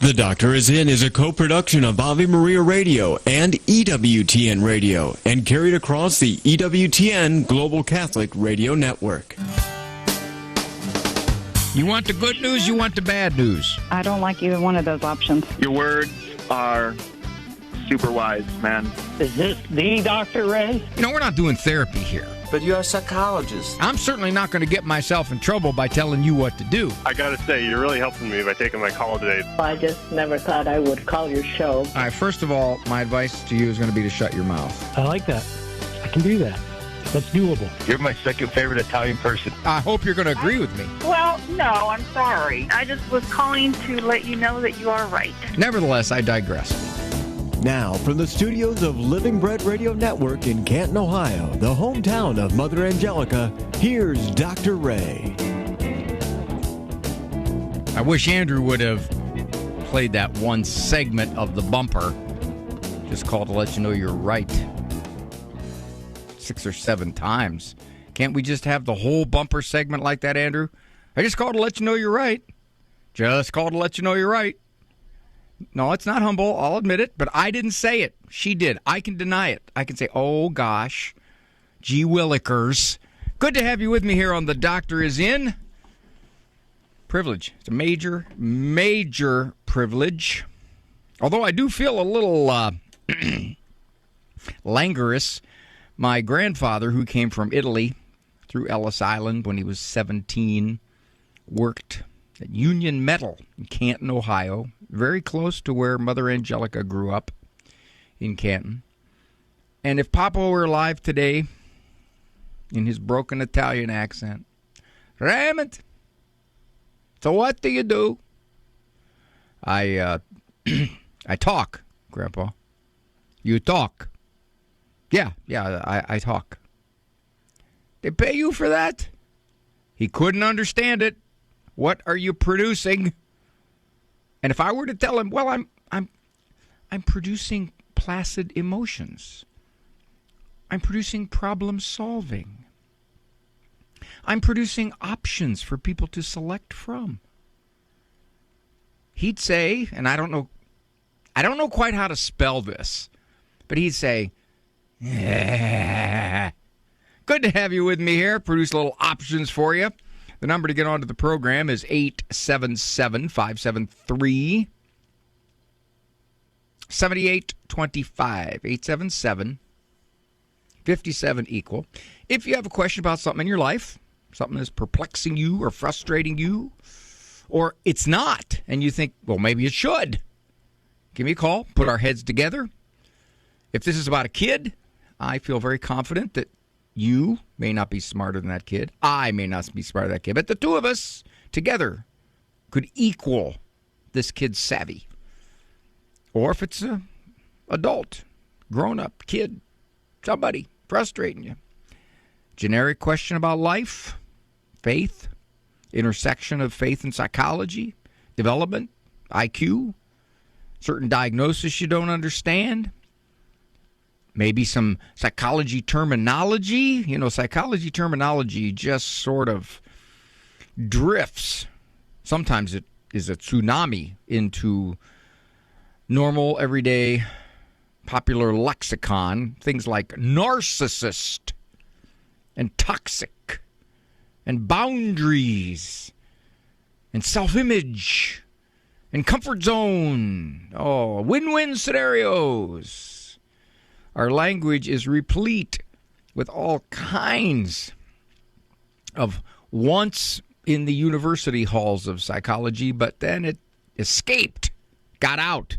The Doctor is In is a co-production of Ave Maria Radio and EWTN Radio and carried across the EWTN Global Catholic Radio Network. You want the good news, you want the bad news? I don't like either one of those options. Your words are super wise, man. Is this the Dr. Ray? You know, we're not doing therapy here. But you're a psychologist. I'm certainly not going to get myself in trouble by telling you what to do. I gotta say, you're really helping me by taking my call today. I just never thought I would call your show. All right, first of all, my advice to you is going to be to shut your mouth. I like that. I can do that. That's doable. You're my second favorite Italian person. I hope you're going to agree with me. Well, no, I'm sorry. I just was calling to let you know that you are right. Nevertheless, I digress. Now, from the studios of Living Bread Radio Network in Canton, Ohio, the hometown of Mother Angelica, here's Dr. Ray. I wish Andrew would have played that one segment of the bumper. Just called to let you know you're right. 6 or 7 times. Can't we just have the whole bumper segment like that, Andrew? I just called to let you know you're right. Just called to let you know you're right. No, it's not humble. I'll admit it. But I didn't say it. She did. I can deny it. I can say, oh, gosh. Gee willikers. Good to have you with me here on The Doctor Is In. Privilege. It's a major, major privilege. Although I do feel a little languorous. My grandfather, who came from Italy through Ellis Island when he was 17, worked at Union Metal in Canton, Ohio, very close to where Mother Angelica grew up in Canton. And if Papa were alive today, in his broken Italian accent, Raymond, so what do you do? I talk, Grandpa. You talk. Yeah, I talk. They pay you for that? He couldn't understand it. What are you producing? And if I were to tell him, well, I'm producing placid emotions. I'm producing problem solving. I'm producing options for people to select from. He'd say, and I don't know quite how to spell this, but he'd say, yeah. Good to have you with me here. Produce little options for you. The number to get onto the program is 877-573-7825. 877-57-equal. If you have a question about something in your life, something that's perplexing you or frustrating you, or it's not, and you think, well, maybe it should, give me a call. Put our heads together. If this is about a kid, I feel very confident that you may not be smarter than that kid. I may not be smarter than that kid. But the two of us together could equal this kid's savvy. Or if it's an adult, grown-up, kid, somebody frustrating you. Generic question about life, faith, intersection of faith and psychology, development, IQ, certain diagnosis you don't understand. Maybe some psychology terminology. You know, psychology terminology just sort of drifts. Sometimes it is a tsunami into normal, everyday, popular lexicon. Things like narcissist and toxic and boundaries and self-image and comfort zone. Oh, win-win scenarios. Our language is replete with all kinds of once in the university halls of psychology, but then it escaped, got out,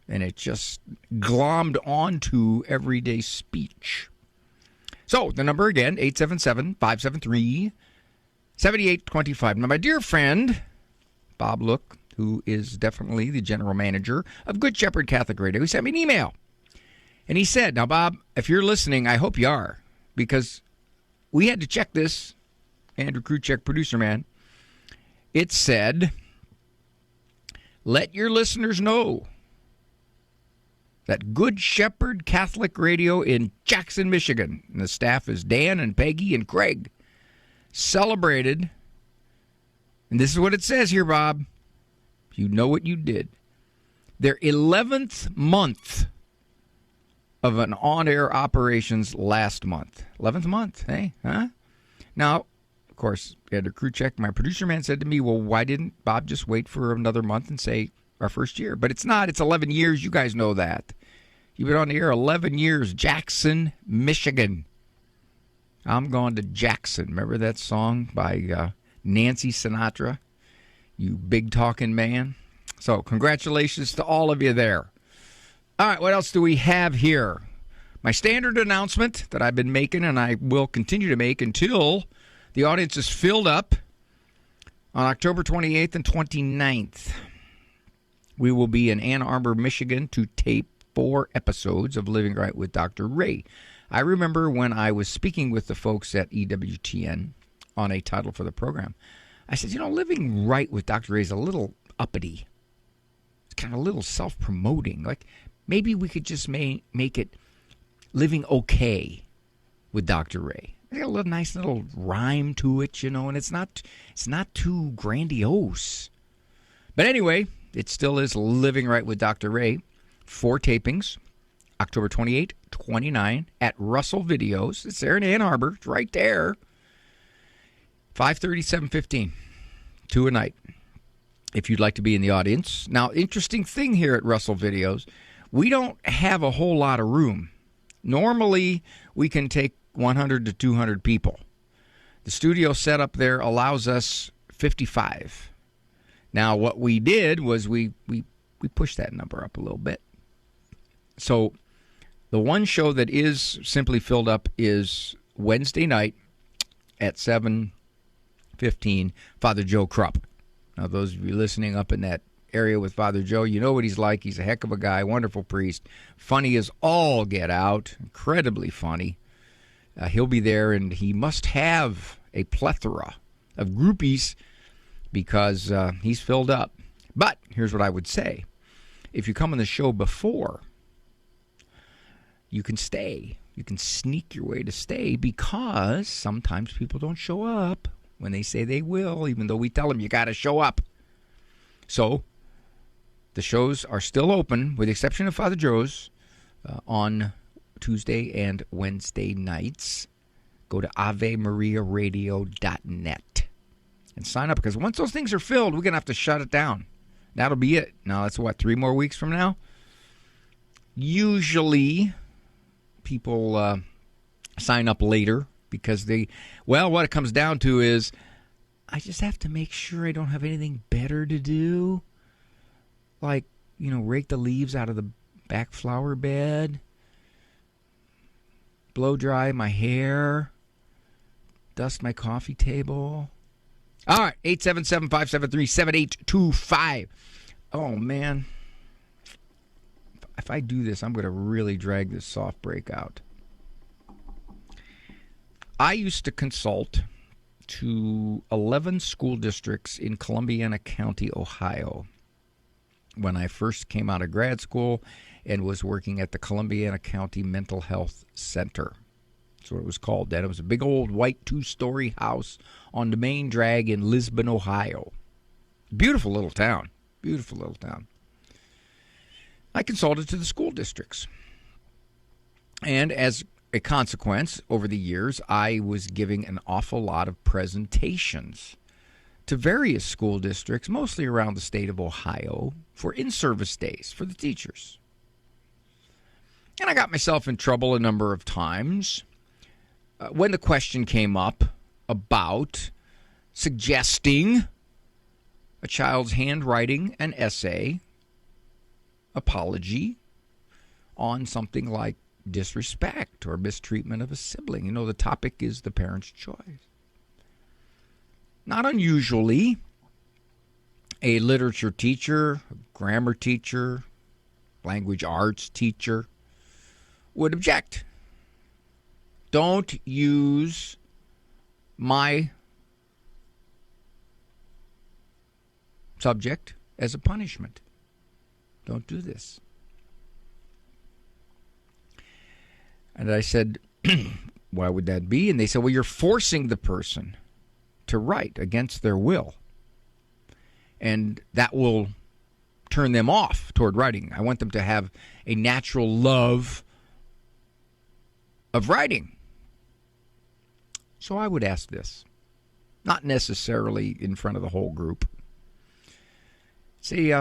and it just glommed onto everyday speech. So the number again, 877-573-7825. Now, my dear friend, Bob Look, who is definitely the general manager of Good Shepherd Catholic Radio, he sent me an email. And he said, now, Bob, if you're listening, I hope you are, because we had to check this. Andrew Kruchek, producer man. It said, let your listeners know that Good Shepherd Catholic Radio in Jackson, Michigan, and the staff is Dan and Peggy and Craig, celebrated, and this is what it says here, Bob. You know what you did. Their 11th month of an on-air operations last month. 11th month, hey? Huh? Now, of course, we had a crew check. My producer man said to me, well, why didn't Bob just wait for another month and say our first year? But it's not. It's 11 years. You guys know that. You've been on the air 11 years. Jackson, Michigan. I'm going to Jackson. Remember that song by Nancy Sinatra? You big talking man. So congratulations to all of you there. All right, what else do we have here? My standard announcement that I've been making, and I will continue to make until the audience is filled up on October 28th and 29th. We will be in Ann Arbor, Michigan to tape 4 episodes of Living Right with Dr. Ray. I remember when I was speaking with the folks at EWTN on a title for the program, I said, Living Right with Dr. Ray is a little uppity. It's kind of a little self-promoting. Like, maybe we could just make it Living Okay with Dr. Ray. It's got a little nice little rhyme to it, and it's not too grandiose. But anyway, it still is Living Right with Dr. Ray. 4 tapings, October 28, 29 at Russell Videos. It's there in Ann Arbor. It's right there. 5:30, 7:15. 2 a night. If you'd like to be in the audience. Now, interesting thing here at Russell Videos, we don't have a whole lot of room. Normally, we can take 100 to 200 people. The studio setup there allows us 55. Now, what we did was we pushed that number up a little bit. So the one show that is simply filled up is Wednesday night at 7:15, Father Joe Krupp. Now, those of you listening up in that area with Father Joe, you know what he's like. He's a heck of a guy, wonderful priest, funny as all get out, incredibly funny. He'll be there, and he must have a plethora of groupies because he's filled up. But here's what I would say. If you come on the show before, you can stay. You can sneak your way to stay because sometimes people don't show up when they say they will, even though we tell them you got to show up. So the shows are still open, with the exception of Father Joe's, on Tuesday and Wednesday nights. Go to AveMariaRadio.net and sign up, because once those things are filled, we're going to have to shut it down. That'll be it. Now, that's 3 more weeks from now? Usually, people sign up later because what it comes down to is, I just have to make sure I don't have anything better to do. Like, rake the leaves out of the back flower bed, blow dry my hair, dust my coffee table. All right, 877-573-7825. Oh, man. If I do this, I'm going to really drag this soft break out. I used to consult to 11 school districts in Columbiana County, Ohio, when I first came out of grad school and was working at the Columbiana County Mental Health Center. That's what it was called then. It was a big old white 2-story house on the main drag in Lisbon, Ohio. Beautiful little town. Beautiful little town. I consulted to the school districts. And as a consequence, over the years, I was giving an awful lot of presentations to various school districts, mostly around the state of Ohio, for in-service days for the teachers. And I got myself in trouble a number of times when the question came up about suggesting a child's handwriting an essay apology on something like disrespect or mistreatment of a sibling. The topic is the parent's choice. Not unusually, a literature teacher, a grammar teacher, language arts teacher would object. Don't use my subject as a punishment. Don't do this. And I said, why would that be? And they said, well, you're forcing the person to write against their will. And that will turn them off toward writing. I want them to have a natural love of writing. So I would ask this, not necessarily in front of the whole group. See,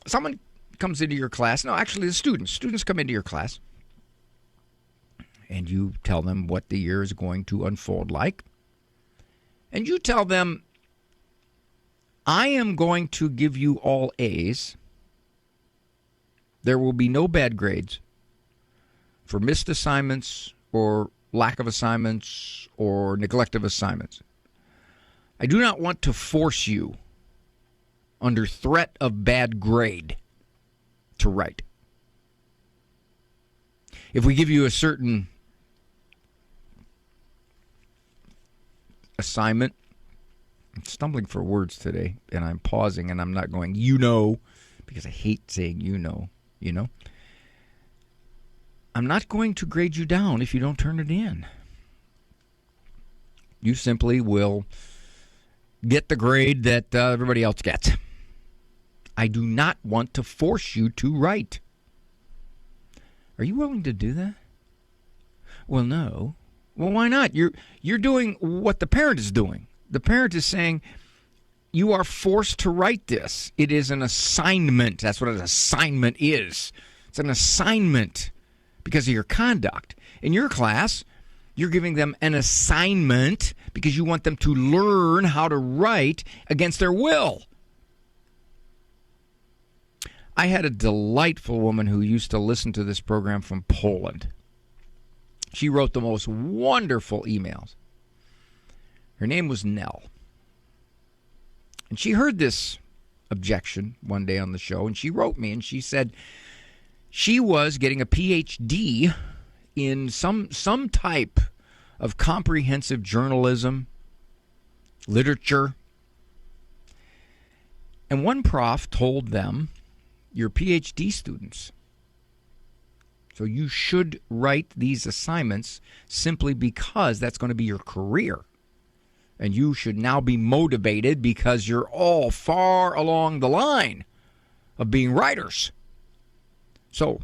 someone comes into your class. No, actually, the students come into your class, and you tell them what the year is going to unfold like. And you tell them, I am going to give you all A's. There will be no bad grades for missed assignments or lack of assignments or neglect of assignments. I do not want to force you under threat of bad grade to write. If we give you a certain assignment, I'm stumbling for words today, and I'm pausing, and I'm not going, because I hate saying you know. I'm not going to grade you down if you don't turn it in. You simply will get the grade that everybody else gets. I do not want to force you to write. Are you willing to do that? Well, no. Well, why not? You're doing what the parent is doing. The parent is saying, you are forced to write this. It is an assignment. That's what an assignment is. It's an assignment because of your conduct. In your class, you're giving them an assignment because you want them to learn how to write against their will. I had a delightful woman who used to listen to this program from Poland. She wrote the most wonderful emails. Her name was Nell. And she heard this objection one day on the show, and she wrote me, and she said she was getting a PhD in some type of comprehensive journalism, literature. And one prof told them, you're PhD students, so you should write these assignments simply because that's going to be your career. And you should now be motivated because you're all far along the line of being writers. So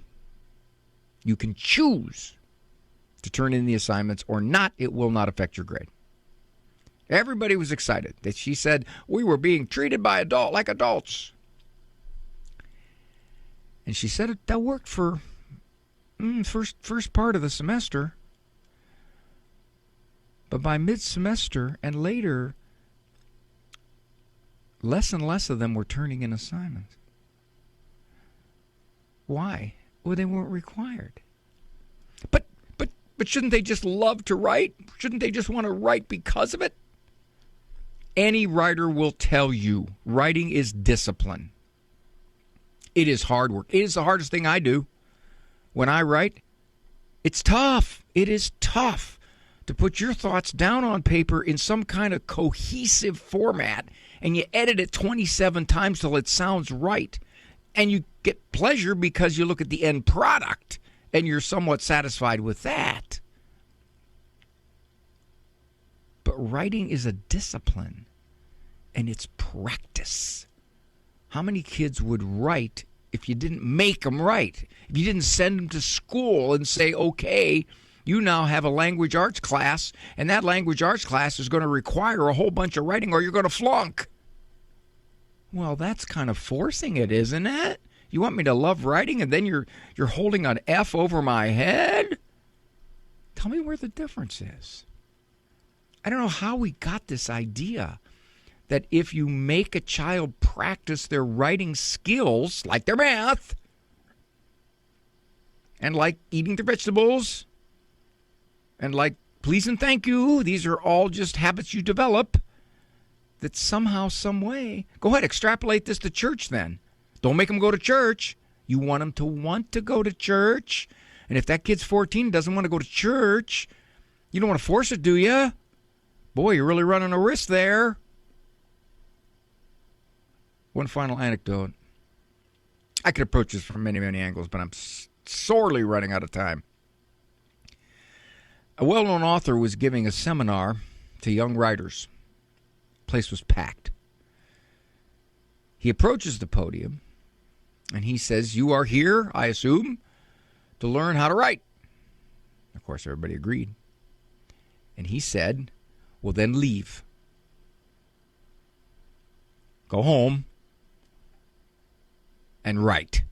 you can choose to turn in the assignments or not. It will not affect your grade. Everybody was excited that she said we were being treated like adults. And she said that worked for first part of the semester. But by mid-semester and later, less and less of them were turning in assignments. Why? Well, they weren't required. But shouldn't they just love to write? Shouldn't they just want to write because of it? Any writer will tell you writing is discipline. It is hard work. It is the hardest thing I do. When I write, it's tough. It is tough to put your thoughts down on paper in some kind of cohesive format, and you edit it 27 times till it sounds right. And you get pleasure because you look at the end product, and you're somewhat satisfied with that. But writing is a discipline, and it's practice. How many kids would write if you didn't make them write? If you didn't send them to school and say, okay, you now have a language arts class, and that language arts class is going to require a whole bunch of writing or you're going to flunk. Well, that's kind of forcing it, isn't it? You want me to love writing and then you're holding an F over my head? Tell me where the difference is. I don't know how we got this idea that if you make a child practice their writing skills, like their math, and like eating their vegetables, and like please and thank you, these are all just habits you develop, that somehow, some way, go ahead, extrapolate this to church then. Don't make them go to church. You want them to want to go to church. And if that kid's 14 and doesn't want to go to church, you don't want to force it, do you? Boy, you're really running a risk there. One final anecdote. I could approach this from many, many angles, but I'm sorely running out of time. A well-known author was giving a seminar to young writers. The place was packed. He approaches the podium, And he says, you are here, I assume, to learn how to write. Of course, everybody agreed. And he said, well, then leave. Go home and write.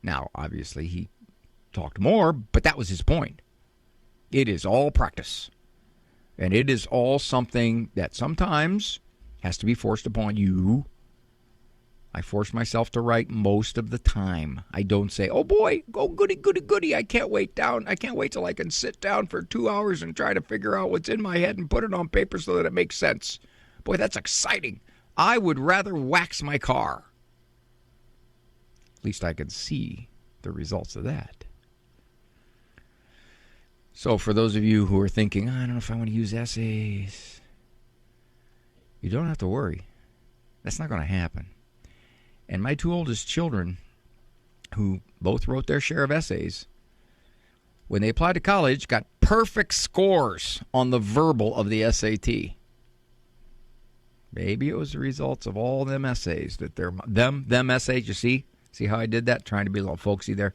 Now, obviously, he talked more, but that was his point. It is all practice. And it is all something that sometimes has to be forced upon you. I force myself to write most of the time. I don't say, oh boy, go goody, goody, goody. I can't wait till I can sit down for 2 hours and try to figure out what's in my head and put it on paper so that it makes sense. Boy, that's exciting. I would rather wax my car. At least I can see the results of that. So for those of you who are thinking, I don't know if I want to use essays, you don't have to worry. That's not going to happen. And my two oldest children, who both wrote their share of essays, when they applied to college, got perfect scores on the verbal of the SAT. Maybe it was the results of all them essays that them essays, you see? See how I did that? Trying to be a little folksy there.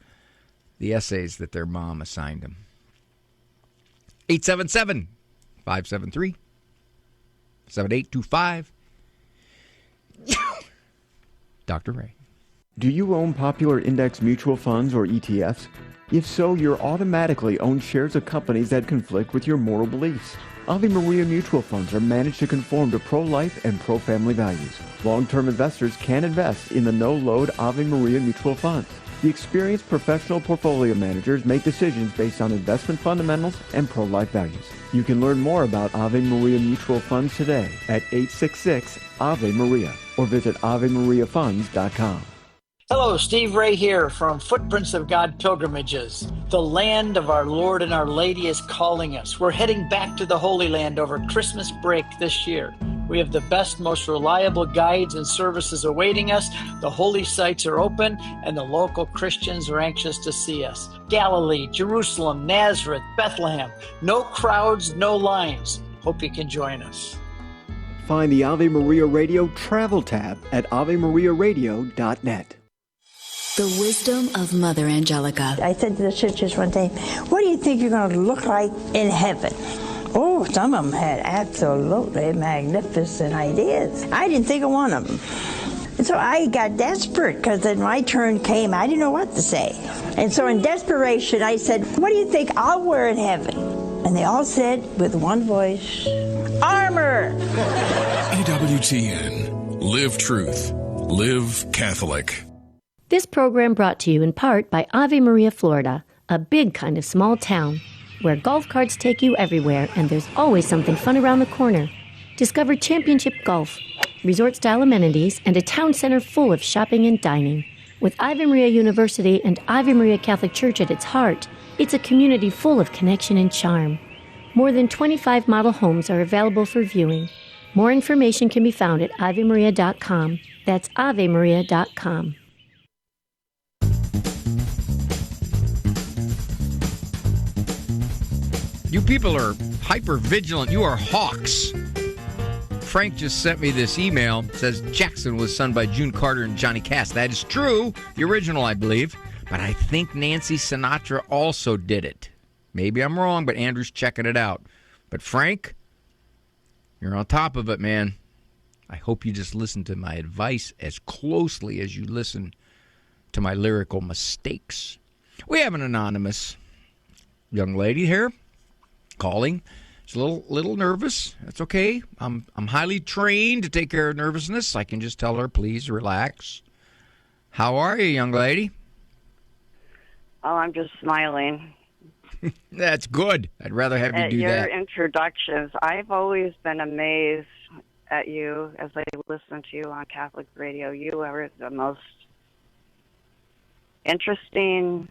The essays that their mom assigned them. 877-573-7825. Dr. Ray. Do you own popular index mutual funds or ETFs? If so, you're automatically own shares of companies that conflict with your moral beliefs. Ave Maria mutual funds are managed to conform to pro-life and pro-family values. Long-term investors can invest in the no-load Ave Maria mutual funds. The experienced professional portfolio managers make decisions based on investment fundamentals and pro-life values. You can learn more about Ave Maria mutual funds today at 866-AVE-MARIA or visit AveMariaFunds.com. Hello, Steve Ray here from Footprints of God Pilgrimages. The land of our Lord and Our Lady is calling us. We're heading back to the Holy Land over Christmas break this year. We have the best, most reliable guides and services awaiting us. The holy sites are open, and the local Christians are anxious to see us. Galilee, Jerusalem, Nazareth, Bethlehem. No crowds, no lines. Hope you can join us. Find the Ave Maria Radio travel tab at AveMariaRadio.net. The wisdom of Mother Angelica. I said to the sisters one day, what do you think you're going to look like in heaven? Oh, some of them had absolutely magnificent ideas. I didn't think of one of them. And so I got desperate because then my turn came. I didn't know what to say. And so in desperation, I said, what do you think I'll wear in heaven? And they all said with one voice, armor. EWTN. Live truth. Live Catholic. This program brought to you in part by Ave Maria, Florida, a big kind of small town where golf carts take you everywhere and there's always something fun around the corner. Discover championship golf, resort-style amenities, and a town center full of shopping and dining. With Ave Maria University and Ave Maria Catholic Church at its heart, it's a community full of connection and charm. More than 25 model homes are available for viewing. More information can be found at AveMaria.com. That's AveMaria.com. You people are hyper vigilant. You are hawks. Frank just sent me this email. It says Jackson was sung by June Carter and Johnny Cash. That is true. The original, I believe. But I think Nancy Sinatra also did it. Maybe I'm wrong, but Andrew's checking it out. But Frank, you're on top of it, man. I hope you just listen to my advice as closely as you listen to my lyrical mistakes. We have an anonymous young lady here calling. She's a little nervous. That's okay. I'm highly trained to take care of nervousness. I can just tell her, please relax. How are you, young lady? Oh, I'm just smiling. That's good. I'd rather have you do that. At your introductions, I've always been amazed at you as I listen to you on Catholic radio. You are the most interesting,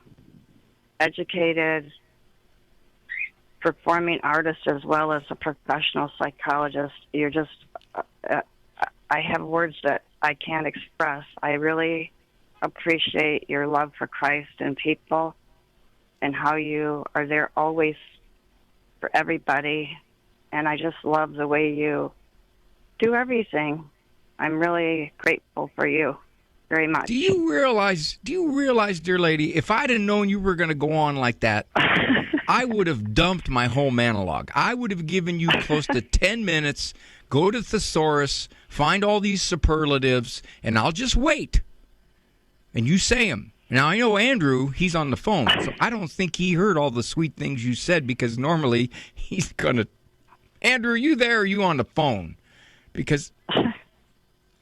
educated, performing artist as well as a professional psychologist. You're just, I have words that I can't express. I really appreciate your love for Christ and people and how you are there always for everybody. And I just love the way you do everything. I'm really grateful for you. very much. Do you realize, dear lady, if I'd have known you were going to go on like that, I would have dumped my whole monologue. I would have given you close to 10 minutes, go to thesaurus, find all these superlatives, and I'll just wait. And you say them. Now, I know Andrew, he's on the phone, so I don't think he heard all the sweet things you said, because normally he's going to... Andrew, are you there, or are you on the phone? Because...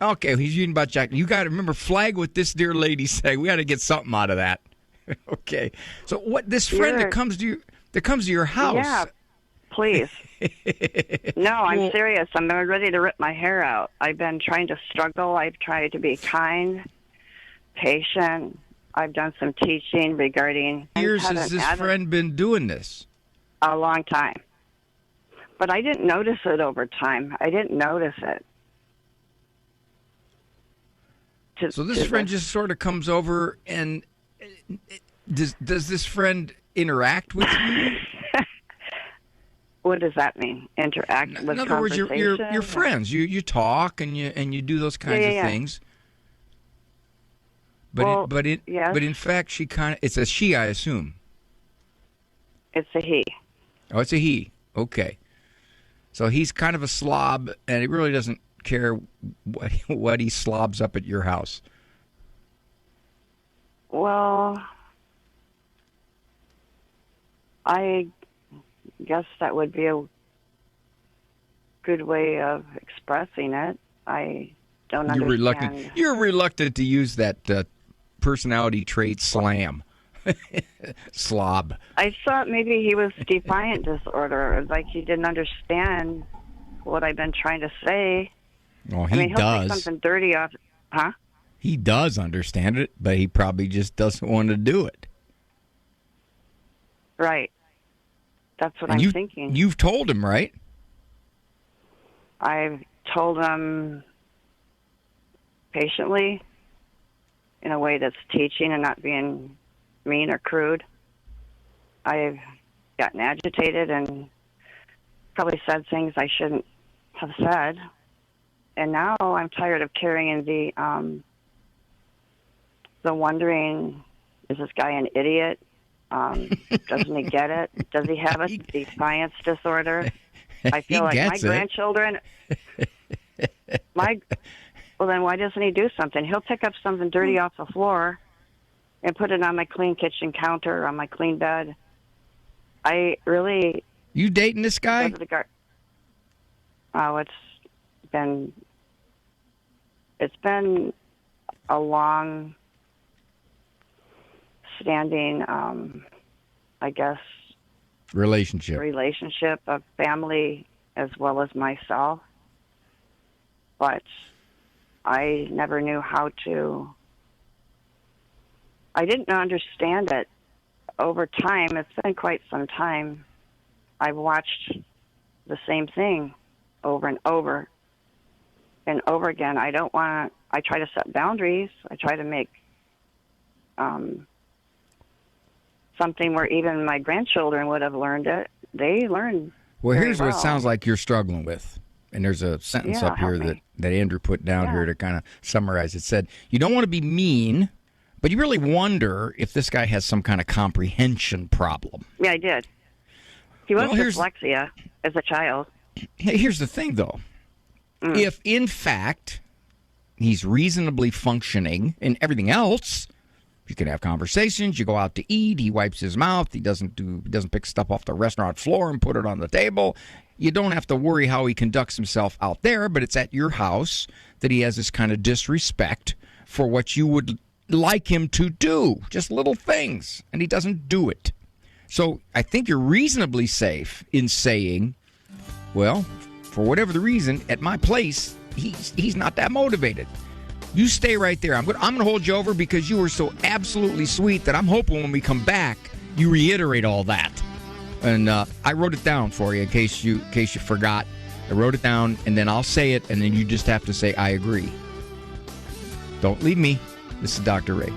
Okay, he's reading about Jack. You got to remember, flag what this dear lady said. We got to get something out of that. Okay. So what this friend that comes to your house. Yeah, please. No, I'm serious. I'm ready to rip my hair out. I've been trying to struggle. I've tried to be kind, patient. I've done some teaching regarding... Years has this friend been doing this? A long time. But I didn't notice it over time. I didn't notice it. So this friend just sort of comes over, and does this friend interact with you? What does that mean? Interact with? In other words, you're friends. You talk and you do those kinds of things. But in fact, it's a she, I assume. It's a he. Oh, it's a he. Okay. So he's kind of a slob, and he really doesn't care what he slobs up at your house. Well, I guess that would be a good way of expressing it. I don't understand. You're reluctant to use that personality trait, slam. Slob. I thought maybe he was defiant disorder, like he didn't understand what I've been trying to say. Well, he'll take something dirty off, huh? He does understand it, but he probably just doesn't want to do it. Right. That's what I'm thinking. You've told him, right? I've told him patiently, in a way that's teaching and not being mean or crude. I've gotten agitated and probably said things I shouldn't have said. And now I'm tired of carrying the wondering, is this guy an idiot? Doesn't he get it? Does he have a defiance disorder? I feel like my grandchildren... Well, then why doesn't he do something? He'll pick up something dirty off the floor and put it on my clean kitchen counter, on my clean bed. I really... You dating this guy? Oh, it's been a long standing, I guess, relationship of family as well as myself. But I never knew how to... I didn't understand it. Over time, it's been quite some time, I've watched the same thing over and over and over again. I try to set boundaries. I try to make something where even my grandchildren would have learned it. They learn. Well, here's what it sounds like you're struggling with. And there's a sentence up here that Andrew put down here to kind of summarize. It said, you don't want to be mean, but you really wonder if this guy has some kind of comprehension problem. Yeah, I did. He was dyslexia as a child. Here's the thing, though. If, in fact, he's reasonably functioning in everything else, you can have conversations, you go out to eat, he wipes his mouth, he doesn't pick stuff off the restaurant floor and put it on the table. You don't have to worry how he conducts himself out there, but it's at your house that he has this kind of disrespect for what you would like him to do. Just little things, and he doesn't do it. So I think you're reasonably safe in saying, well, for whatever the reason, at my place, he's not that motivated. You stay right there. I'm going to hold you over because you were so absolutely sweet that I'm hoping when we come back, you reiterate all that. And I wrote it down for you in case you forgot. I wrote it down, and then I'll say it, and then you just have to say, I agree. Don't leave me. This is Dr. Ray.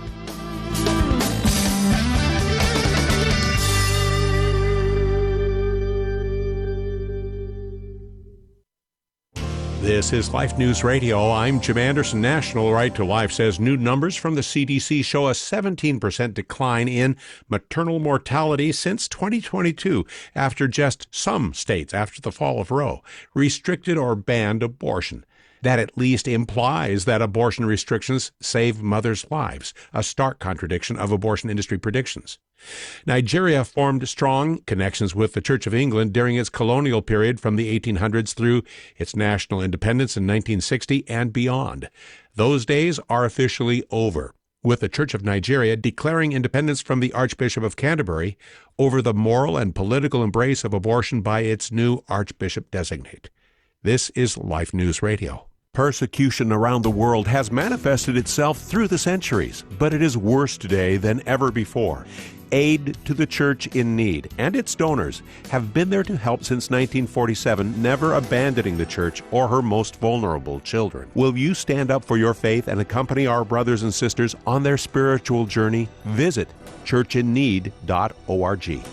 This is Life News Radio. I'm Jim Anderson. National Right to Life says new numbers from the CDC show a 17% decline in maternal mortality since 2022 after just some states, after the fall of Roe, restricted or banned abortion. That at least implies that abortion restrictions save mothers' lives, a stark contradiction of abortion industry predictions. Nigeria formed strong connections with the Church of England during its colonial period from the 1800s through its national independence in 1960 and beyond. Those days are officially over, with the Church of Nigeria declaring independence from the Archbishop of Canterbury over the moral and political embrace of abortion by its new Archbishop designate. This is Life News Radio. Persecution around the world has manifested itself through the centuries, but it is worse today than ever before. Aid to the Church in Need and its donors have been there to help since 1947, never abandoning the Church or her most vulnerable children. Will you stand up for your faith and accompany our brothers and sisters on their spiritual journey? Visit churchinneed.org.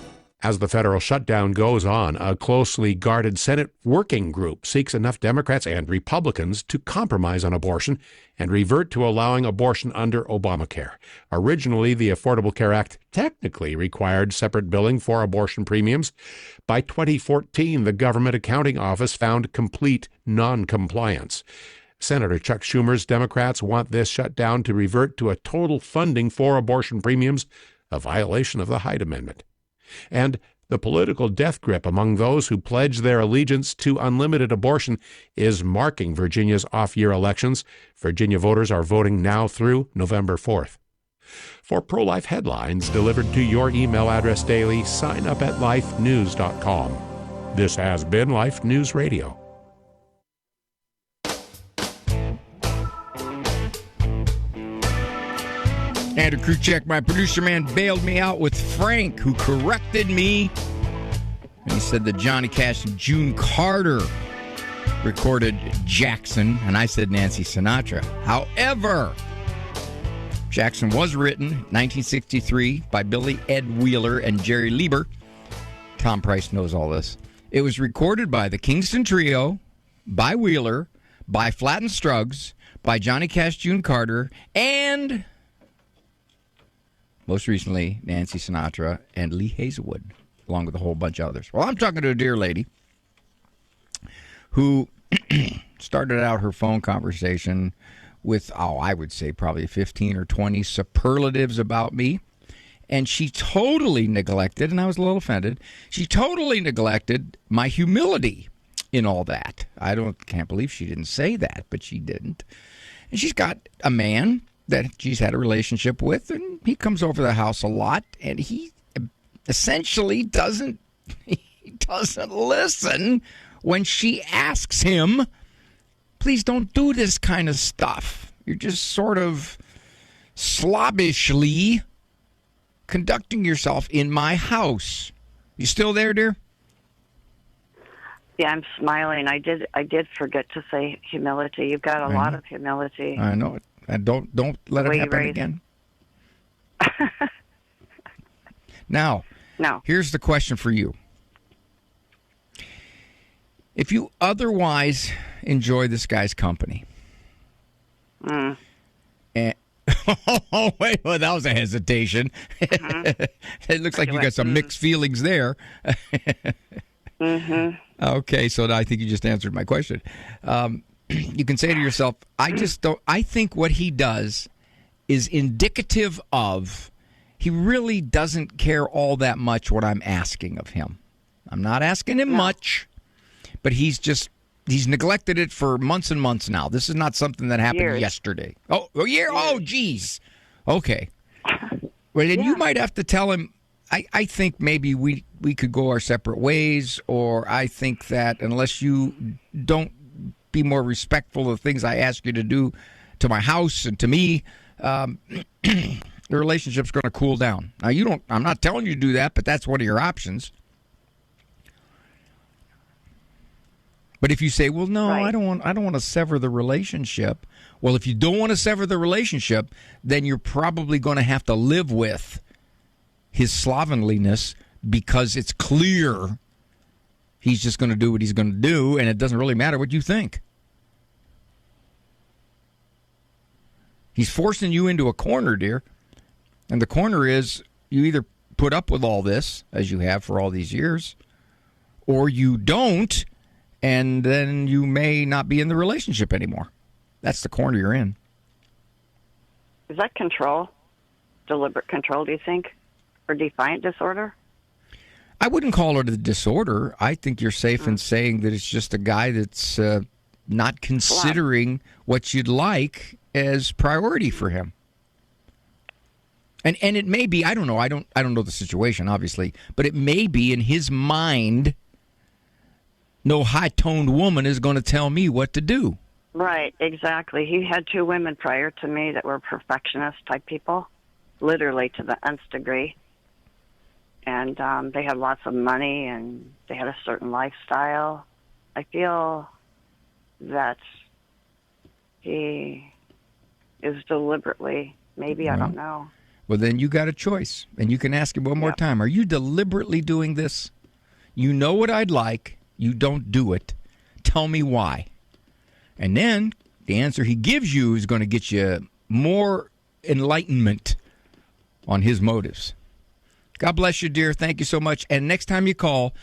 As the federal shutdown goes on, a closely guarded Senate working group seeks enough Democrats and Republicans to compromise on abortion and revert to allowing abortion under Obamacare. Originally, the Affordable Care Act technically required separate billing for abortion premiums. By 2014, the Government Accounting Office found complete non-compliance. Senator Chuck Schumer's Democrats want this shutdown to revert to a total funding for abortion premiums, a violation of the Hyde Amendment. And the political death grip among those who pledge their allegiance to unlimited abortion is marking Virginia's off-year elections. Virginia voters are voting now through November 4th. For pro-life headlines delivered to your email address daily, sign up at lifenews.com. This has been Life News Radio. Andrew Kruchek, my producer man, bailed me out with Frank, who corrected me. And he said that Johnny Cash and June Carter recorded Jackson, and I said Nancy Sinatra. However, Jackson was written in 1963 by Billy Ed Wheeler and Jerry Lieber. Tom Price knows all this. It was recorded by the Kingston Trio, by Wheeler, by Flatt and Struggs, by Johnny Cash, June Carter, and most recently, Nancy Sinatra and Lee Hazelwood, along with a whole bunch of others. Well, I'm talking to a dear lady who started out her phone conversation with, I would say probably 15 or 20 superlatives about me. And she totally neglected, and I was a little offended, she totally neglected my humility in all that. Can't believe she didn't say that, but she didn't. And she's got a man that she's had a relationship with, and he comes over the house a lot, and he essentially doesn't listen when she asks him, please don't do this kind of stuff. You're just sort of slobbishly conducting yourself in my house. You still there, dear? Yeah, I'm smiling. I did forget to say humility. You've got a lot of humility. I know it. And don't let it happen again. Now, here's the question for you. If you otherwise enjoy this guy's company, and wait, well, that was a hesitation. It looks like you got some mixed feelings there. Okay, so I think you just answered my question. You can say to yourself, I think what he does is indicative of he really doesn't care all that much what I'm asking of him. I'm not asking him much, but he's neglected it for months and months now. This is not something that happened yesterday. Oh, geez. Okay. Well, then you might have to tell him, I think maybe we could go our separate ways, or I think that unless you don't be more respectful of the things I ask you to do to my house and to me, the relationship's going to cool down. Now, I'm not telling you to do that, but that's one of your options. But if you say, well, no, right, I don't want to sever the relationship. Well, if you don't want to sever the relationship, then you're probably going to have to live with his slovenliness, because it's clear he's just going to do what he's going to do, and it doesn't really matter what you think. He's forcing you into a corner, dear. And the corner is you either put up with all this, as you have for all these years, or you don't, and then you may not be in the relationship anymore. That's the corner you're in. Is that control? Deliberate control, do you think? Or defiant disorder? I wouldn't call it a disorder. I think you're safe in saying that it's just a guy that's not considering what you'd like as priority for him. And it may be, I don't know. I don't know the situation, obviously, but it may be in his mind, no high-toned woman is going to tell me what to do. Right, exactly. He had 2 women prior to me that were perfectionist-type people, literally to the nth degree. And they had lots of money, and they had a certain lifestyle. I feel that he is deliberately, maybe, I don't know. Well, then you got a choice, and you can ask him one more time. Are you deliberately doing this? You know what I'd like. You don't do it. Tell me why. And then the answer he gives you is going to get you more enlightenment on his motives. God bless you, dear. Thank you so much. And next time you call,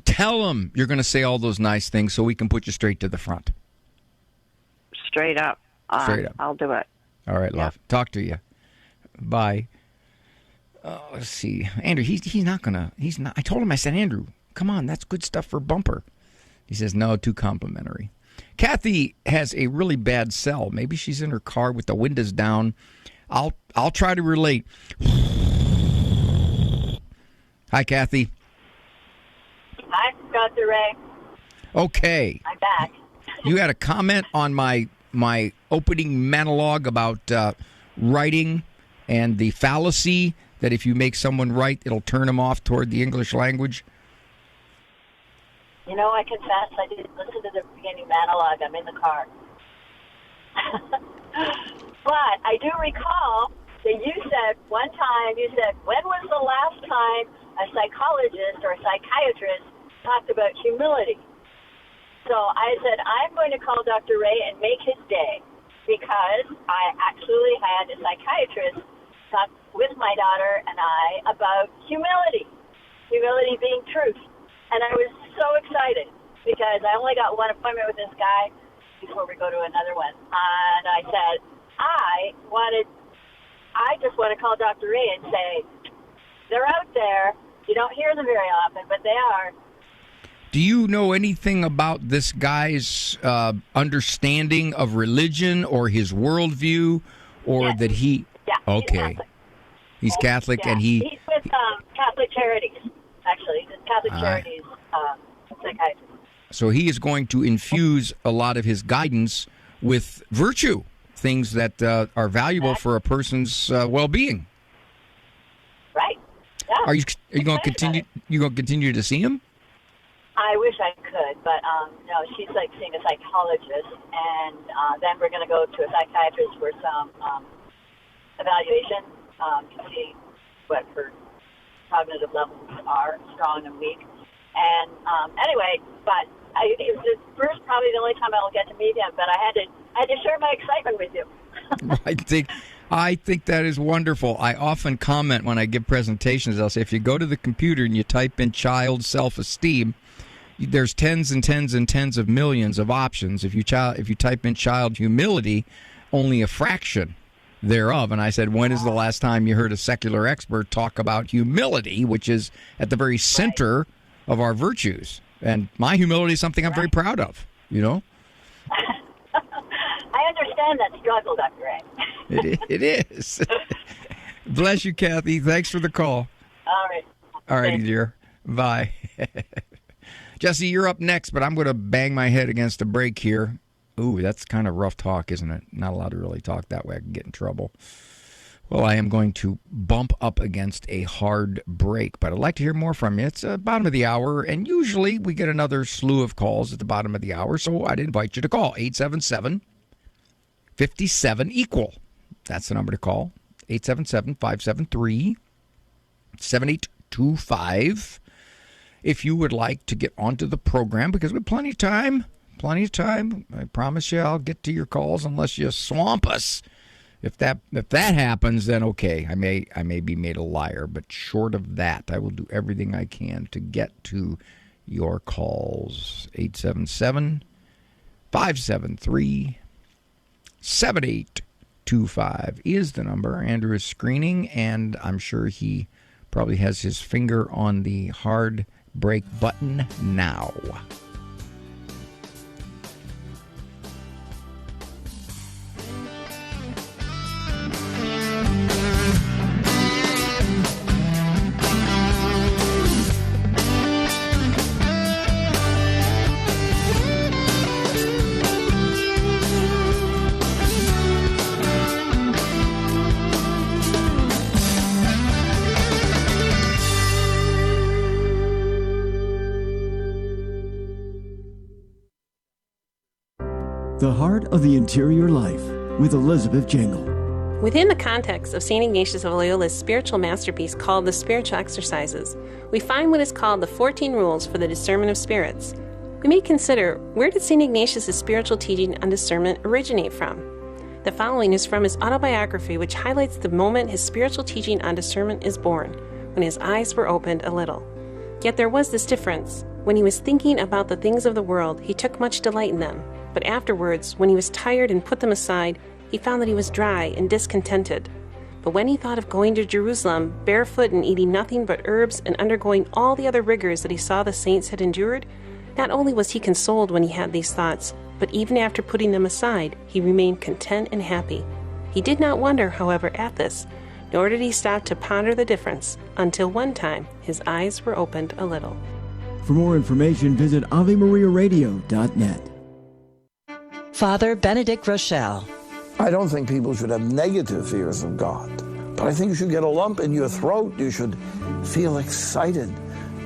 tell him you're going to say all those nice things so we can put you straight to the front. Straight up. Straight up. I'll do it. All right, love. Talk to you. Bye. Let's see. Andrew, he's not going to. He's not. I told him, I said, Andrew, come on. That's good stuff for bumper. He says, no, too complimentary. Kathy has a really bad cell. Maybe she's in her car with the windows down. I'll try to relate. Hi, Kathy. Hi, Dr. Ray. Okay. I'm back. You had a comment on my opening monologue about writing and the fallacy that if you make someone write, it'll turn them off toward the English language. You know, I confess I didn't listen to the beginning monologue. I'm in the car. But I do recall that you said one time, when was the last time a psychologist or a psychiatrist talked about humility? So I said, I'm going to call Dr. Ray and make his day because I actually had a psychiatrist talk with my daughter and I about humility being truth. And I was so excited because I only got one appointment with this guy before we go to another one. And I said, I just want to call Dr. Ray and say, they're out there. You don't hear them very often, but they are. Do you know anything about this guy's understanding of religion or his worldview, or that he? Yeah. Okay. He's Catholic, and he's with Catholic Charities. Actually, the Catholic Charities psychiatrist. So he is going to infuse a lot of his guidance with virtue, things that are valuable for a person's well-being. Right. Yeah. Are you going to continue? You going to continue to see him? I wish I could, but no. She's like seeing a psychologist, and then we're going to go to a psychiatrist for some evaluation to see what her cognitive levels are, strong and weak. And anyway, but it was probably the only time I'll get to meet him. But I had to share my excitement with you. I think that is wonderful. I often comment when I give presentations. I'll say, if you go to the computer and you type in child self-esteem, there's tens and tens and tens of millions of options. If you type in child humility, only a fraction thereof. And I said, when is the last time you heard a secular expert talk about humility, which is at the very center of our virtues? And my humility is something I'm very proud of, you know? I understand that struggle, Dr. Ray. It is. Bless you, Kathy. Thanks for the call. All right. All righty, dear. Bye. Jesse, you're up next, but I'm going to bang my head against a break here. Ooh, that's kind of rough talk, isn't it? Not allowed to really talk that way. I can get in trouble. Well, I am going to bump up against a hard break, but I'd like to hear more from you. It's the bottom of the hour, and usually we get another slew of calls at the bottom of the hour, so I'd invite you to call 877-57-EQUAL. That's the number to call, 877-573-7825. If you would like to get onto the program, because we have plenty of time. I promise you I'll get to your calls unless you swamp us If that happens, then okay, I may be made a liar. But short of that, I will do everything I can to get to your calls. 877-573-7825 is the number. Andrew is screening, and I'm sure he probably has his finger on the hard break button now. The Heart of the Interior Life with Elizabeth Jangle. Within the context of St. Ignatius of Loyola's spiritual masterpiece called The Spiritual Exercises, we find what is called the 14 Rules for the Discernment of Spirits. We may consider, where did St. Ignatius' spiritual teaching on discernment originate from? The following is from his autobiography, which highlights the moment his spiritual teaching on discernment is born, when his eyes were opened a little. Yet there was this difference. When he was thinking about the things of the world, he took much delight in them. But afterwards, when he was tired and put them aside, he found that he was dry and discontented. But when he thought of going to Jerusalem, barefoot and eating nothing but herbs and undergoing all the other rigors that he saw the saints had endured, not only was he consoled when he had these thoughts, but even after putting them aside, he remained content and happy. He did not wonder, however, at this, nor did he stop to ponder the difference, until one time his eyes were opened a little. For more information, visit AveMariaRadio.net. Father Benedict Rochelle. I don't think people should have negative fears of God, but I think you should get a lump in your throat. You should feel excited.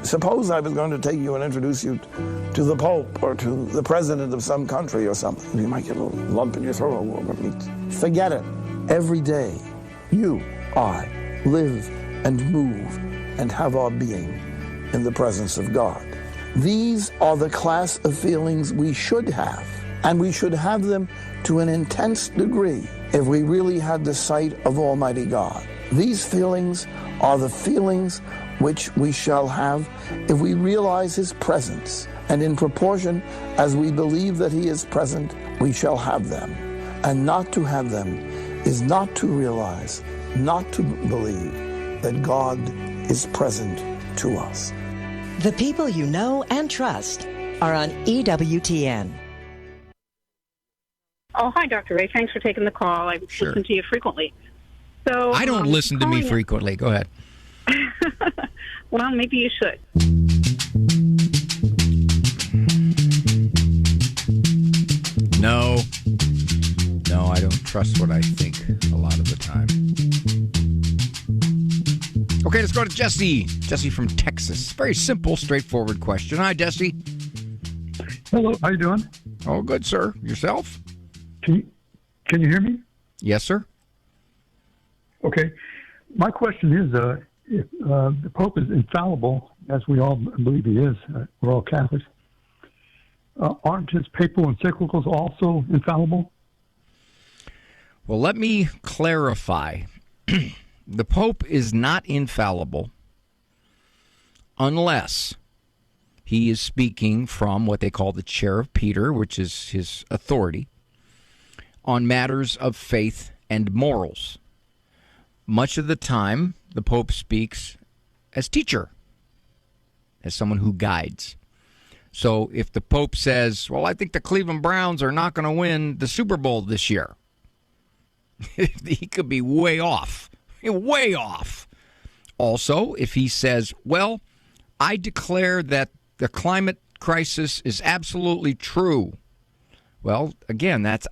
Suppose I was going to take you and introduce you to the Pope or to the President of some country or something. You might get a little lump in your throat. Forget it. Every day, you, I, live and move and have our being in the presence of God. These are the class of feelings we should have. And we should have them to an intense degree if we really had the sight of Almighty God. These feelings are the feelings which we shall have if we realize His presence. And in proportion as we believe that He is present, we shall have them. And not to have them is not to realize, not to believe that God is present to us. The people you know and trust are on EWTN. Oh, hi, Dr. Ray. Thanks for taking the call. I listen to you frequently. So I don't listen to me frequently. Go ahead. Well, maybe you should. No, I don't trust what I think a lot of the time. Okay, let's go to Jesse. Jesse from Texas. Very simple, straightforward question. Hi, Jesse. Hello, how you doing? Oh, good, sir. Yourself? Can you hear me? Yes, sir. Okay. My question is, if the Pope is infallible, as we all believe he is, we're all Catholics, aren't his papal encyclicals also infallible? Well, let me clarify. The Pope is not infallible unless he is speaking from what they call the chair of Peter, which is his authority, on matters of faith and morals. Much of the time, the Pope speaks as teacher, as someone who guides. So if the Pope says, well, I think the Cleveland Browns are not going to win the Super Bowl this year, he could be way off. Way off. Also, if he says, well, I declare that the climate crisis is absolutely true. Well, again, that's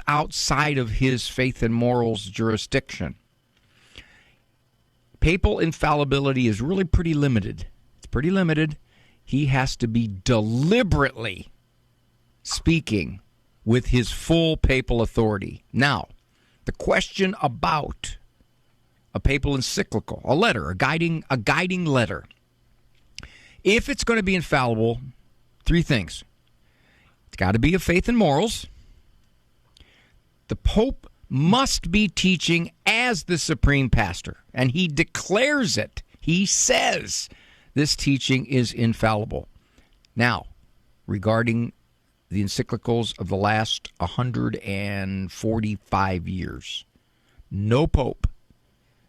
outside of his faith and morals jurisdiction. Papal infallibility is really pretty limited. It's pretty limited. He has to be deliberately speaking with his full papal authority. Now, the question about a papal encyclical, a letter, a guiding letter. If it's going to be infallible, three things. It's got to be of faith and morals. The Pope must be teaching as the supreme pastor, and he declares it. He says this teaching is infallible. Now, regarding the encyclicals of the last 145 years, no pope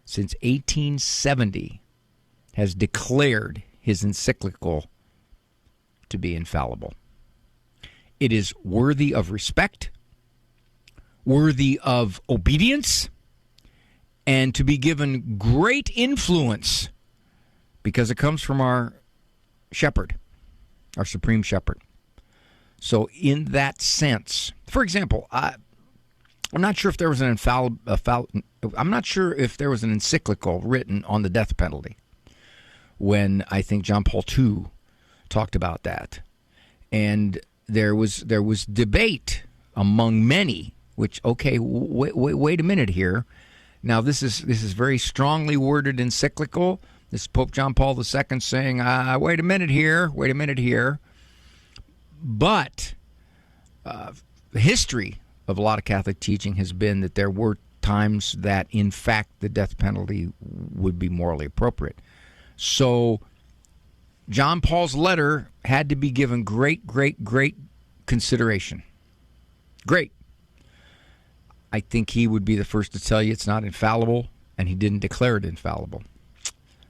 since 1870 has declared his encyclical to be infallible. It is worthy of respect, worthy of obedience, and to be given great influence because it comes from our shepherd, our supreme shepherd. So in that sense, for example, I'm not sure if there was I'm not sure if there was an encyclical written on the death penalty when I think John Paul II talked about that. And there was debate among many, which, okay, wait a minute here. Now, this is very strongly worded encyclical. This is Pope John Paul II saying, wait a minute here. But the history of a lot of Catholic teaching has been that there were times that, in fact, the death penalty would be morally appropriate. So John Paul's letter had to be given great consideration. Great. I think he would be the first to tell you it's not infallible, and he didn't declare it infallible.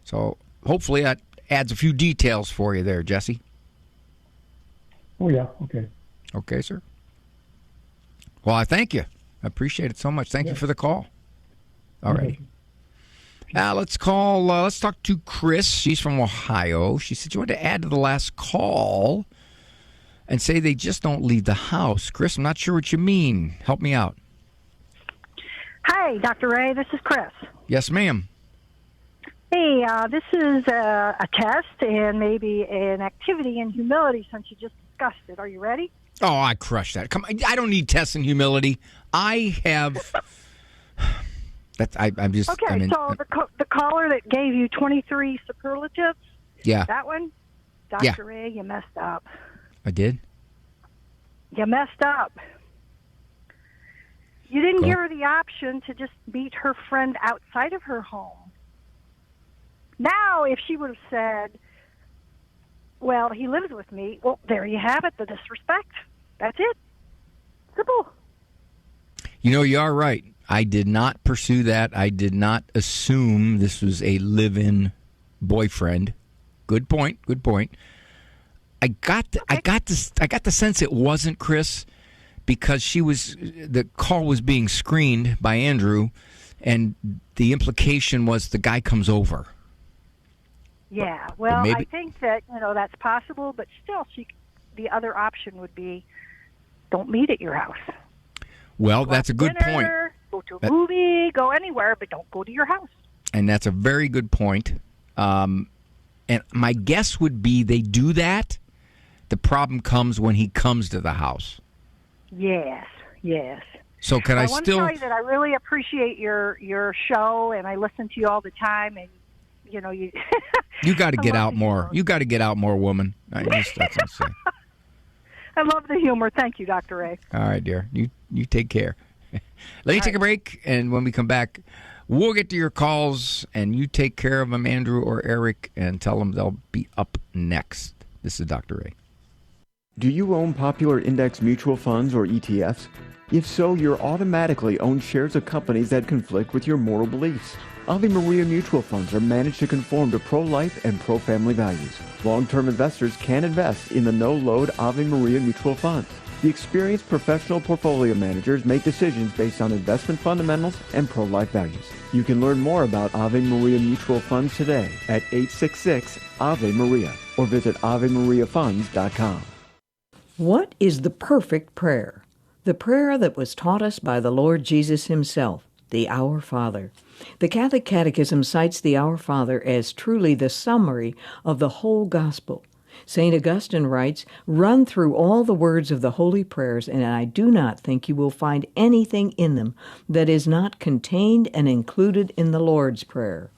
So hopefully that adds a few details for you there, Jesse. Oh, yeah. Okay. Okay, sir. Well, I thank you. I appreciate it so much. Thank you for the call. All right. Let's talk to Chris. She's from Ohio. She said she wanted to add to the last call and say they just don't leave the house. Chris, I'm not sure what you mean. Help me out. Hi, Dr. Ray. This is Chris. Yes, ma'am. Hey, this is a test and maybe an activity in humility since you just discussed it. Are you ready? Oh, I crushed that. Come on, I don't need tests in humility. I have... I'm just... Okay, I mean, so the caller that gave you 23 superlatives, yeah, that one, Dr. Ray, you messed up. I did? You messed up. You didn't give her the option to just meet her friend outside of her home. Now, if she would have said, well, he lives with me, well, there you have it, the disrespect. That's it. Simple. You know, you are right. I did not pursue that. I did not assume this was a live-in boyfriend. Good point. I got the sense it wasn't, Chris, because the call was being screened by Andrew, and the implication was the guy comes over. Yeah, well, I think that, that's possible, but still, the other option would be don't meet at your house. Well, that's a good point. Go to a movie, go anywhere, but don't go to your house. And that's a very good point. And my guess would be they do that. The problem comes when he comes to the house. Yes. So can I want to still... tell you that I really appreciate your show, and I listen to you all the time, and you... You got to get out more. You got to get out more, woman. That's what I'm saying. I love the humor. Thank you, Dr. Ray. All right, dear. You take care. Let me take a break, and when we come back, we'll get to your calls, and you take care of them, Andrew or Eric, and tell them they'll be up next. This is Dr. Ray. Do you own popular index mutual funds or ETFs? If so, you're automatically own shares of companies that conflict with your moral beliefs. Ave Maria mutual funds are managed to conform to pro-life and pro-family values. Long-term investors can invest in the no-load Ave Maria mutual funds. The experienced professional portfolio managers make decisions based on investment fundamentals and pro-life values. You can learn more about Ave Maria mutual funds today at 866-AVE-MARIA or visit AveMariaFunds.com. What is the perfect prayer? The prayer that was taught us by the Lord Jesus himself, the Our Father. The Catholic Catechism cites the Our Father as truly the summary of the whole gospel. St. Augustine writes, "Run through all the words of the holy prayers, and I do not think you will find anything in them that is not contained and included in the Lord's Prayer.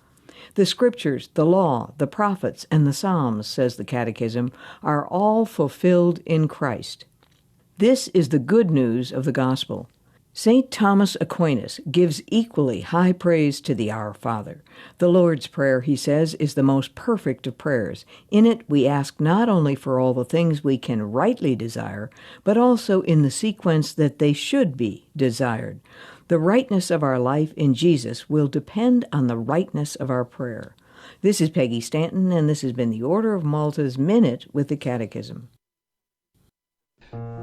The Scriptures, the Law, the Prophets, and the Psalms," says the Catechism, "are all fulfilled in Christ." This is the good news of the gospel. St. Thomas Aquinas gives equally high praise to the Our Father. The Lord's Prayer, he says, is the most perfect of prayers. In it, we ask not only for all the things we can rightly desire, but also in the sequence that they should be desired. The rightness of our life in Jesus will depend on the rightness of our prayer. This is Peggy Stanton, and this has been the Order of Malta's Minute with the Catechism.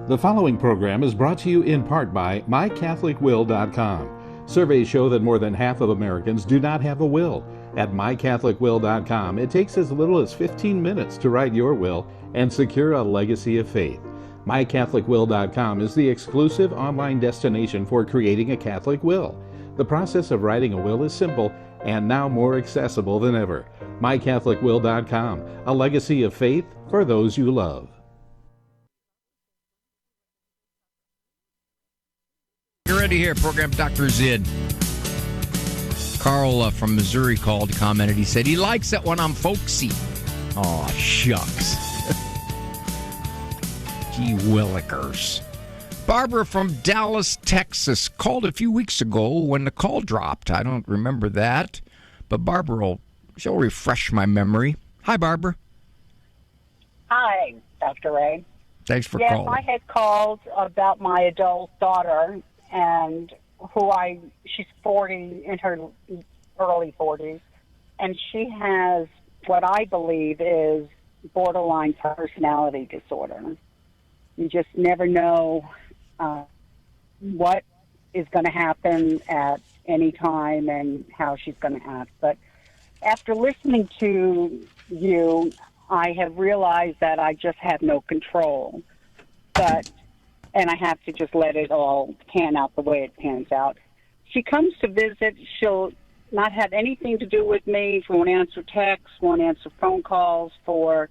The following program is brought to you in part by MyCatholicWill.com. Surveys show that more than half of Americans do not have a will. At MyCatholicWill.com, it takes as little as 15 minutes to write your will and secure a legacy of faith. MyCatholicWill.com is the exclusive online destination for creating a Catholic will. The process of writing a will is simple and now more accessible than ever. MyCatholicWill.com, a legacy of faith for those you love. Guarendi here, program Dr. Zid. Carl from Missouri called, commented. He said he likes it when I'm folksy. Aw, shucks. Gee willikers. Barbara from Dallas, Texas called a few weeks ago when the call dropped. I don't remember that, but Barbara she'll refresh my memory. Hi, Barbara. Hi, Dr. Ray. Thanks for calling. Yes, I had called about my adult daughter, and she's 40, in her early 40s, and she has what I believe is borderline personality disorder. You just never know what is going to happen at any time and how she's going to act. But after listening to you, I have realized that I just have no control. And I have to just let it all pan out the way it pans out. She comes to visit. She'll not have anything to do with me. She won't answer texts, won't answer phone calls for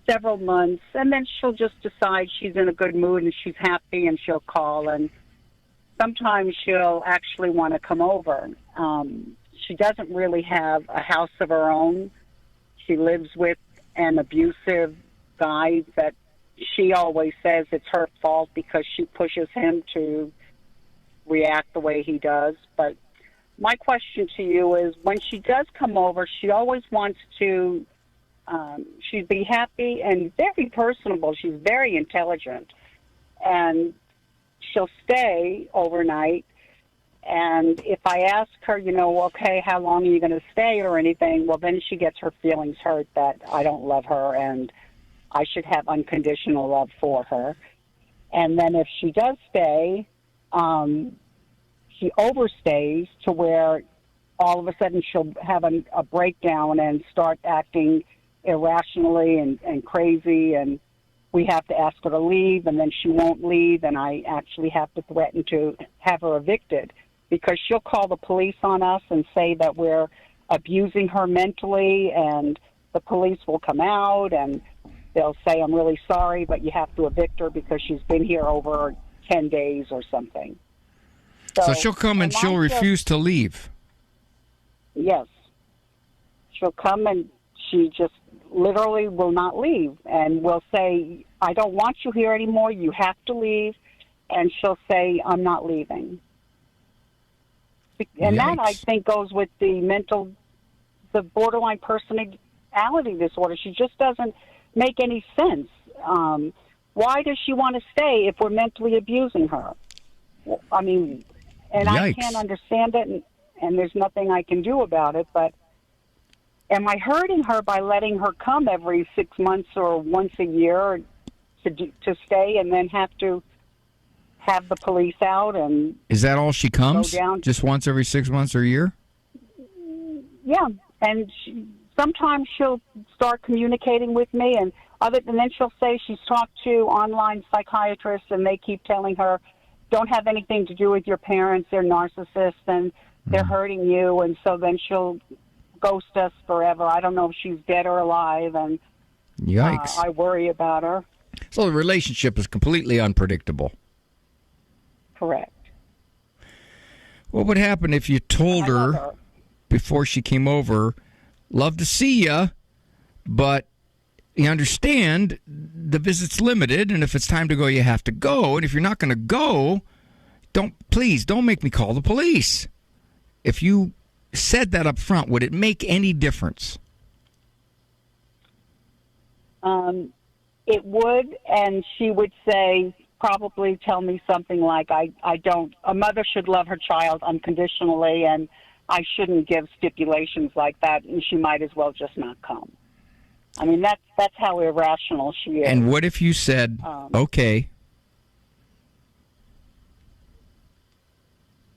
several months. And then she'll just decide she's in a good mood and she's happy, and she'll call. And sometimes she'll actually want to come over. She doesn't really have a house of her own. She lives with an abusive guy that she always says it's her fault because she pushes him to react the way he does. But my question to you is, when she does come over, she always wants to, she'd be happy and very personable. She's very intelligent. And she'll stay overnight. And if I ask her, okay, how long are you going to stay or anything, well, then she gets her feelings hurt that I don't love her and I should have unconditional love for her. And then if she does stay, she overstays to where all of a sudden she'll have a breakdown and start acting irrationally and crazy, and we have to ask her to leave, and then she won't leave, and I actually have to threaten to have her evicted because she'll call the police on us and say that we're abusing her mentally, and the police will come out and they'll say, I'm really sorry, but you have to evict her because she's been here over 10 days or something. So she'll come and she'll refuse to leave. Yes. She'll come and she just literally will not leave and will say, I don't want you here anymore. You have to leave. And she'll say, I'm not leaving. And that, I think, goes with the borderline personality disorder. She just doesn't make any sense. Why does she want to stay if we're mentally abusing her? I mean, and Yikes. I can't understand it, and there's nothing I can do about it, but am I hurting her by letting her come every 6 months or once a year to stay and then have to have the police out? And is that all she comes? Go down? Just once every 6 months or a year? Yeah, and sometimes she'll start communicating with me, and then she'll say she's talked to online psychiatrists, and they keep telling her, don't have anything to do with your parents, they're narcissists, and they're hurting you, and so then she'll ghost us forever. I don't know if she's dead or alive, and Yikes. I worry about her. So the relationship is completely unpredictable. Correct. What would happen if you told her before she came over, love to see you, but you understand the visit's limited, and if it's time to go, you have to go, and if you're not going to go, please don't make me call the police. If you said that up front, would it make any difference? It would, and she would say, probably tell me something like, a mother should love her child unconditionally, and I shouldn't give stipulations like that, and she might as well just not come. I mean, that's how irrational she is. And what if you said, okay?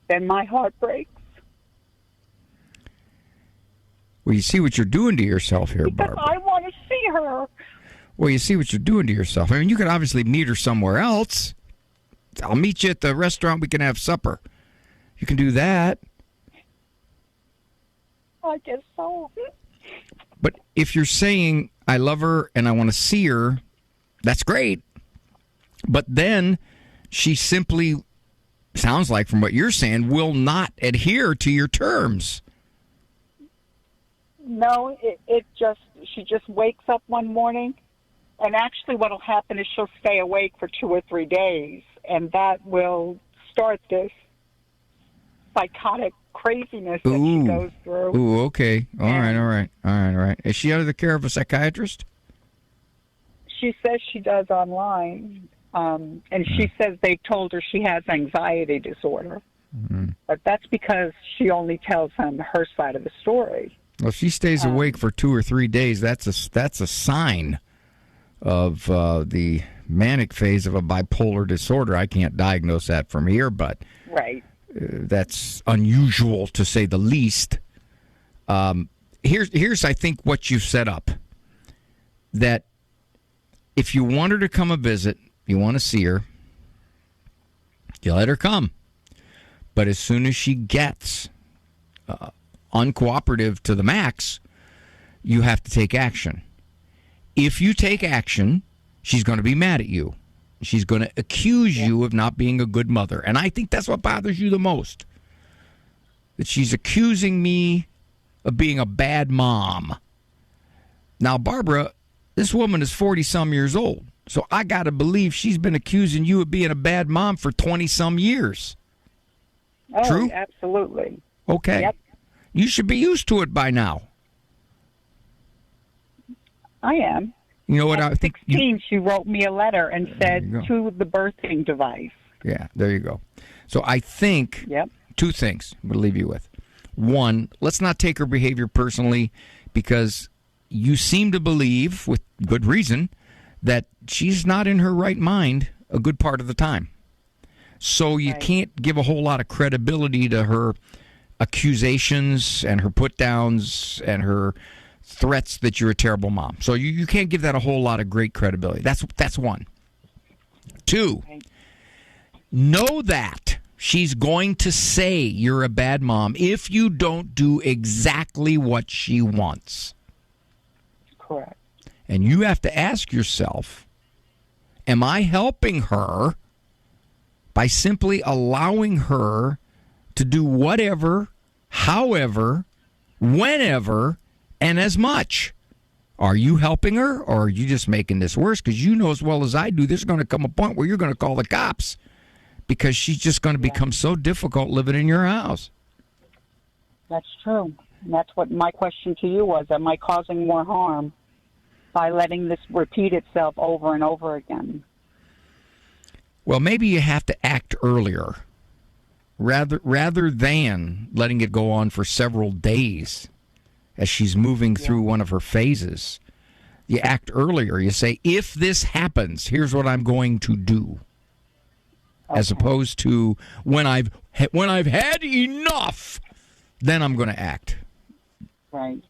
Then my heart breaks. Well, you see what you're doing to yourself here, Because Barbara. I want to see her. Well, you see what you're doing to yourself. I mean, you could obviously meet her somewhere else. I'll meet you at the restaurant. We can have supper. You can do that. I guess so. But if you're saying, I love her and I want to see her, that's great. But then she simply, sounds like from what you're saying, will not adhere to your terms. No, she just wakes up one morning, and actually what will happen is she'll stay awake for 2 or 3 days, and that will start this psychotic craziness that she goes through. Ooh, okay. All right. Is she under the care of a psychiatrist? She says she does online, and she says they told her she has anxiety disorder. Mm-hmm. But that's because she only tells them her side of the story. Well, if she stays awake for 2 or 3 days, that's a sign of the manic phase of a bipolar disorder. I can't diagnose that from here, but right. That's unusual to say the least. Here's I think what you've set up. That if you want her to come a visit, you want to see her, you let her come. But as soon as she gets uncooperative to the max, you have to take action. If you take action, she's going to be mad at you. She's going to accuse you of not being a good mother. And I think that's what bothers you the most. That she's accusing me of being a bad mom. Now, Barbara, this woman is 40-some years old. So I got to believe she's been accusing you of being a bad mom for 20-some years. Oh, True? Absolutely. Okay. Yep. You should be used to it by now. I am. You know what? At I think 16, she wrote me a letter and said, to the birthing device. Yeah, there you go. So I think two things I'm going to leave you with. One, let's not take her behavior personally, because you seem to believe, with good reason, that she's not in her right mind a good part of the time. So you can't give a whole lot of credibility to her accusations and her put-downs and her threats that you're a terrible mom. So you can't give that a whole lot of great credibility. That's one. Two, know that she's going to say you're a bad mom if you don't do exactly what she wants. Correct. And you have to ask yourself, am I helping her by simply allowing her to do whatever, however, whenever, and as much? Are you helping her, or are you just making this worse? Because you know as well as I do, there's going to come a point where you're going to call the cops because she's just going to become so difficult living in your house. That's true. And that's what my question to you was. Am I causing more harm by letting this repeat itself over and over again? Well, maybe you have to act earlier rather than letting it go on for several days as she's moving through one of her phases. You act earlier. You say, if this happens, here's what I'm going to do. Okay. As opposed to when I've had enough, then I'm going to act. Right.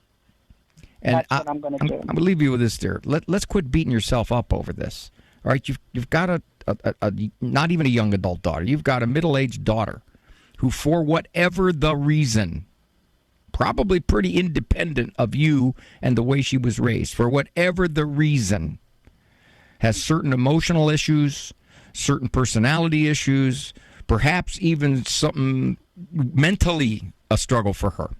And that's what I'm going to do. I'm going to leave you with this, dear. Let's quit beating yourself up over this. All right, you've got a not even a young adult daughter. You've got a middle-aged daughter who, for whatever the reason, probably pretty independent of you and the way she was raised, for whatever the reason, has certain emotional issues, certain personality issues, perhaps even something mentally a struggle for her.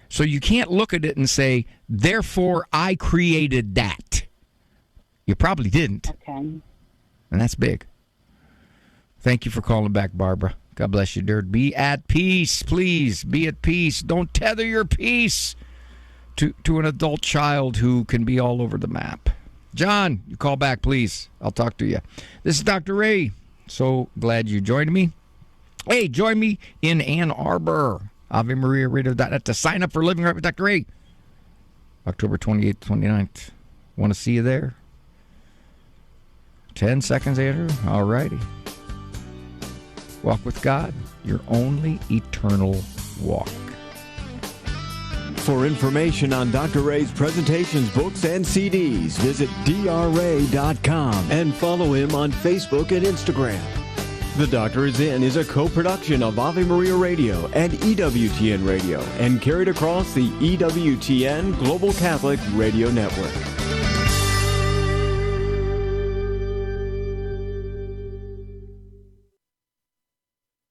So you can't look at it and say, therefore I created that. You probably didn't. Okay. And that's big. Thank you for calling back, Barbara. God bless you, dear. Be at peace, please. Be at peace. Don't tether your peace to an adult child who can be all over the map. John, you call back, please. I'll talk to you. This is Dr. Ray. So glad you joined me. Hey, join me in Ann Arbor. AveMariaRadio.net to sign up for Living Right with Dr. Ray. October 28th, 29th. Want to see you there? 10 seconds, Andrew. All righty. Walk with God, your only eternal walk. For information on Dr. Ray's presentations, books, and CDs, visit drray.com and follow him on Facebook and Instagram. The Doctor Is In is a co-production of Ave Maria Radio and EWTN Radio and carried across the EWTN Global Catholic Radio Network.